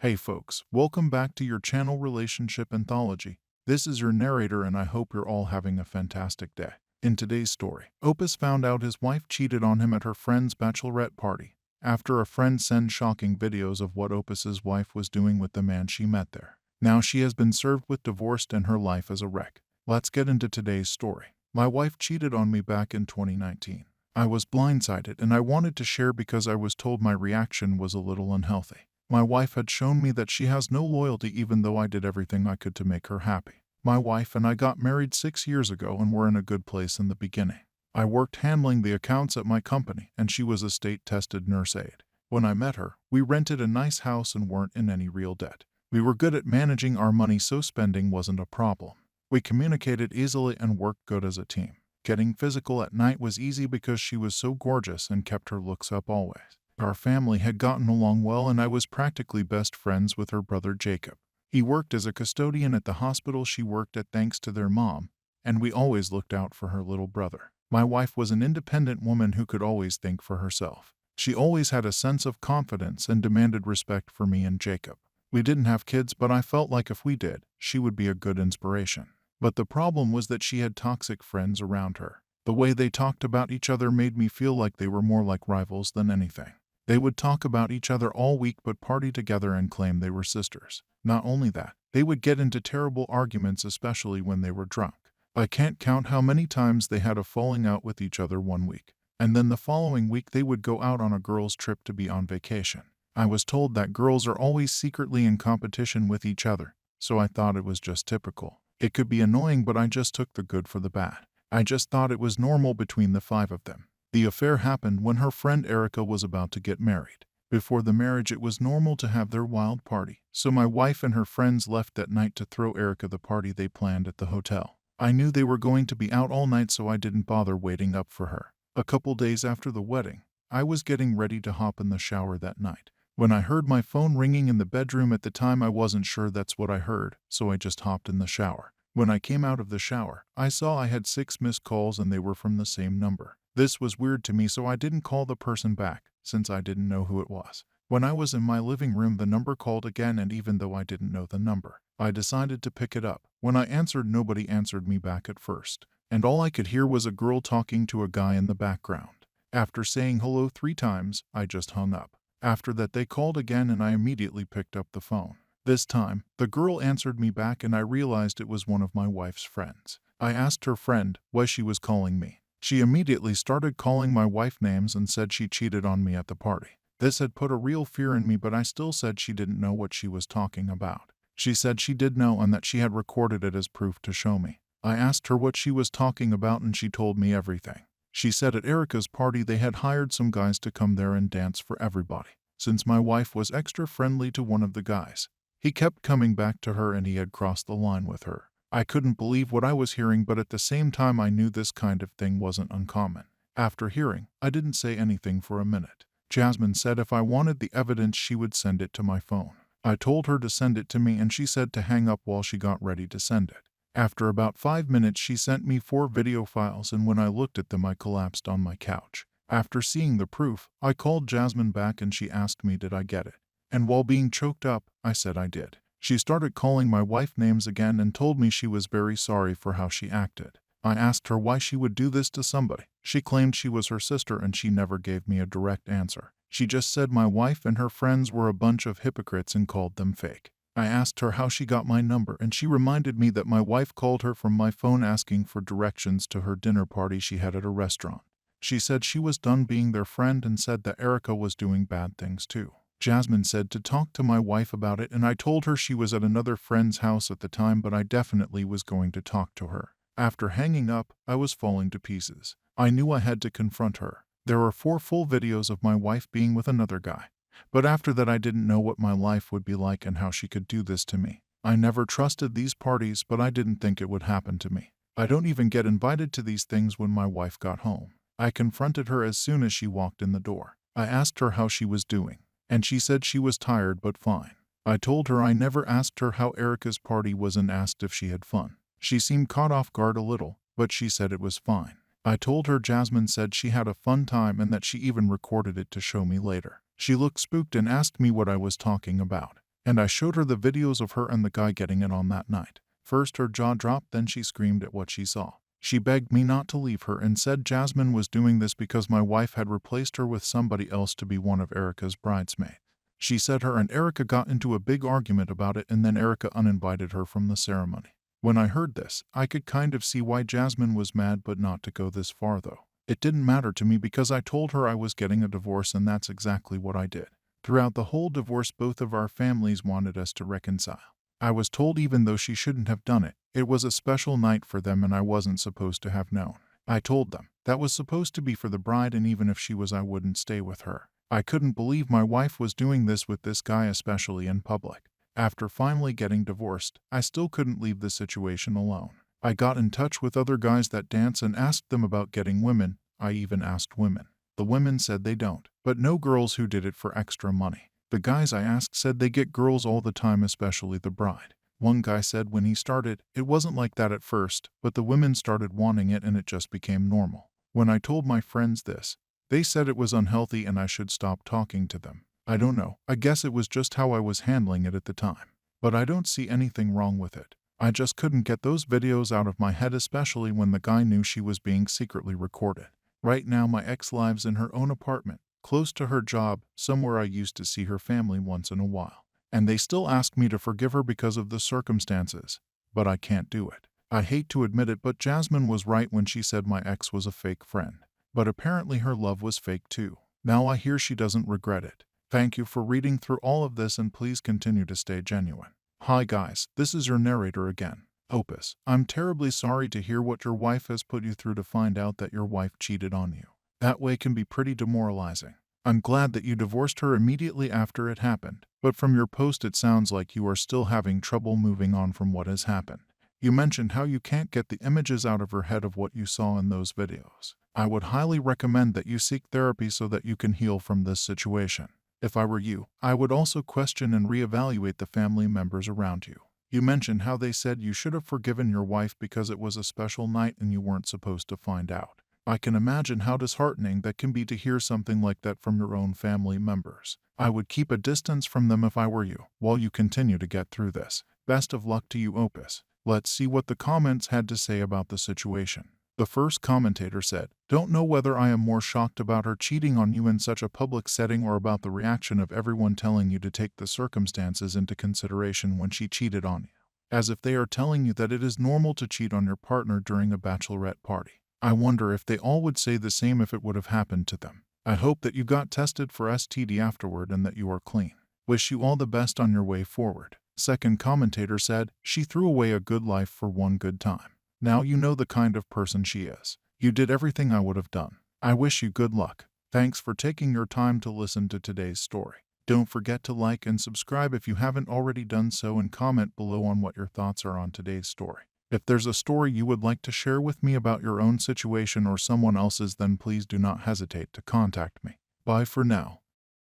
Hey folks, welcome back to your channel Relationship Anthology. This is your narrator and I hope you're all having a fantastic day. In today's story, Opus found out his wife cheated on him at her friend's bachelorette party after a friend sent shocking videos of what Opus's wife was doing with the man she met there. Now she has been served with divorce and her life is a wreck. Let's get into today's story. My wife cheated on me back in 2019. I was blindsided and I wanted to share because I was told my reaction was a little unhealthy. My wife had shown me that she has no loyalty even though I did everything I could to make her happy. My wife and I got married 6 years ago and were in a good place in the beginning. I worked handling the accounts at my company and she was a state-tested nurse aide. When I met her, we rented a nice house and weren't in any real debt. We were good at managing our money so spending wasn't a problem. We communicated easily and worked good as a team. Getting physical at night was easy because she was so gorgeous and kept her looks up always. Our family had gotten along well and I was practically best friends with her brother Jacob. He worked as a custodian at the hospital she worked at thanks to their mom, and we always looked out for her little brother. My wife was an independent woman who could always think for herself. She always had a sense of confidence and demanded respect for me and Jacob. We didn't have kids, but I felt like if we did, she would be a good inspiration. But the problem was that she had toxic friends around her. The way they talked about each other made me feel like they were more like rivals than anything. They would talk about each other all week but party together and claim they were sisters. Not only that, they would get into terrible arguments especially when they were drunk. I can't count how many times they had a falling out with each other one week, and then the following week they would go out on a girls' trip to be on vacation. I was told that girls are always secretly in competition with each other, so I thought it was just typical. It could be annoying but I just took the good for the bad. I just thought it was normal between the 5 of them. The affair happened when her friend Erica was about to get married. Before the marriage it was normal to have their wild party, so my wife and her friends left that night to throw Erica the party they planned at the hotel. I knew they were going to be out all night so I didn't bother waiting up for her. A couple days after the wedding, I was getting ready to hop in the shower that night. When I heard my phone ringing in the bedroom at the time I wasn't sure that's what I heard, so I just hopped in the shower. When I came out of the shower, I saw I had 6 missed calls and they were from the same number. This was weird to me so I didn't call the person back, since I didn't know who it was. When I was in my living room the number called again and even though I didn't know the number, I decided to pick it up. When I answered nobody answered me back at first, and all I could hear was a girl talking to a guy in the background. After saying hello 3 times, I just hung up. After that they called again and I immediately picked up the phone. This time, the girl answered me back and I realized it was one of my wife's friends. I asked her friend why she was calling me. She immediately started calling my wife names and said she cheated on me at the party. This had put a real fear in me but I still said she didn't know what she was talking about. She said she did know and that she had recorded it as proof to show me. I asked her what she was talking about and she told me everything. She said at Erica's party they had hired some guys to come there and dance for everybody. Since my wife was extra friendly to one of the guys, he kept coming back to her and he had crossed the line with her. I couldn't believe what I was hearing but at the same time I knew this kind of thing wasn't uncommon. After hearing, I didn't say anything for a minute. Jasmine said if I wanted the evidence she would send it to my phone. I told her to send it to me and she said to hang up while she got ready to send it. After about 5 minutes she sent me 4 video files and when I looked at them I collapsed on my couch. After seeing the proof, I called Jasmine back and she asked me did I get it. And while being choked up, I said I did. She started calling my wife names again and told me she was very sorry for how she acted. I asked her why she would do this to somebody. She claimed she was her sister and she never gave me a direct answer. She just said my wife and her friends were a bunch of hypocrites and called them fake. I asked her how she got my number and she reminded me that my wife called her from my phone asking for directions to her dinner party she had at a restaurant. She said she was done being their friend and said that Erica was doing bad things too. Jasmine said to talk to my wife about it and I told her she was at another friend's house at the time but I definitely was going to talk to her. After hanging up, I was falling to pieces. I knew I had to confront her. There were 4 full videos of my wife being with another guy. But after that I didn't know what my life would be like and how she could do this to me. I never trusted these parties but I didn't think it would happen to me. I don't even get invited to these things when my wife got home. I confronted her as soon as she walked in the door. I asked her how she was doing. And she said she was tired but fine. I told her I never asked her how Erica's party was and asked if she had fun. She seemed caught off guard a little, but she said it was fine. I told her Jasmine said she had a fun time and that she even recorded it to show me later. She looked spooked and asked me what I was talking about. And I showed her the videos of her and the guy getting it on that night. First her jaw dropped, then she screamed at what she saw. She begged me not to leave her and said Jasmine was doing this because my wife had replaced her with somebody else to be one of Erica's bridesmaids. She said her and Erica got into a big argument about it, and then Erica uninvited her from the ceremony. When I heard this, I could kind of see why Jasmine was mad, but not to go this far though. It didn't matter to me because I told her I was getting a divorce, and that's exactly what I did. Throughout the whole divorce, both of our families wanted us to reconcile. I was told even though she shouldn't have done it, it was a special night for them and I wasn't supposed to have known. I told them that was supposed to be for the bride, and even if she was, I wouldn't stay with her. I couldn't believe my wife was doing this with this guy, especially in public. After finally getting divorced, I still couldn't leave the situation alone. I got in touch with other guys that dance and asked them about getting women. I even asked women. The women said they don't, but no girls who did it for extra money. The guys I asked said they get girls all the time, especially the bride. One guy said when he started, it wasn't like that at first, but the women started wanting it and it just became normal. When I told my friends this, they said it was unhealthy and I should stop talking to them. I don't know, I guess it was just how I was handling it at the time. But I don't see anything wrong with it. I just couldn't get those videos out of my head, especially when the guy knew she was being secretly recorded. Right now my ex lives in her own apartment, close to her job, somewhere I used to see her family once in a while. And they still ask me to forgive her because of the circumstances, but I can't do it. I hate to admit it, but Jasmine was right when she said my ex was a fake friend. But apparently her love was fake too. Now I hear she doesn't regret it. Thank you for reading through all of this, and please continue to stay genuine. Hi guys, this is your narrator again, Opus. I'm terribly sorry to hear what your wife has put you through to find out that your wife cheated on you. That way can be pretty demoralizing. I'm glad that you divorced her immediately after it happened, but from your post it sounds like you are still having trouble moving on from what has happened. You mentioned how you can't get the images out of her head of what you saw in those videos. I would highly recommend that you seek therapy so that you can heal from this situation. If I were you, I would also question and reevaluate the family members around you. You mentioned how they said you should have forgiven your wife because it was a special night and you weren't supposed to find out. I can imagine how disheartening that can be to hear something like that from your own family members. I would keep a distance from them if I were you, while you continue to get through this. Best of luck to you, Opus. Let's see what the comments had to say about the situation. The first commentator said, "Don't know whether I am more shocked about her cheating on you in such a public setting or about the reaction of everyone telling you to take the circumstances into consideration when she cheated on you. As if they are telling you that it is normal to cheat on your partner during a bachelorette party. I wonder if they all would say the same if it would have happened to them. I hope that you got tested for STD afterward and that you are clean. Wish you all the best on your way forward." Second commentator said, "She threw away a good life for one good time. Now you know the kind of person she is. You did everything I would have done. I wish you good luck. Thanks for taking your time to listen to today's story. Don't forget to like and subscribe if you haven't already done so, and comment below on what your thoughts are on today's story. If there's a story you would like to share with me about your own situation or someone else's, then please do not hesitate to contact me. Bye for now.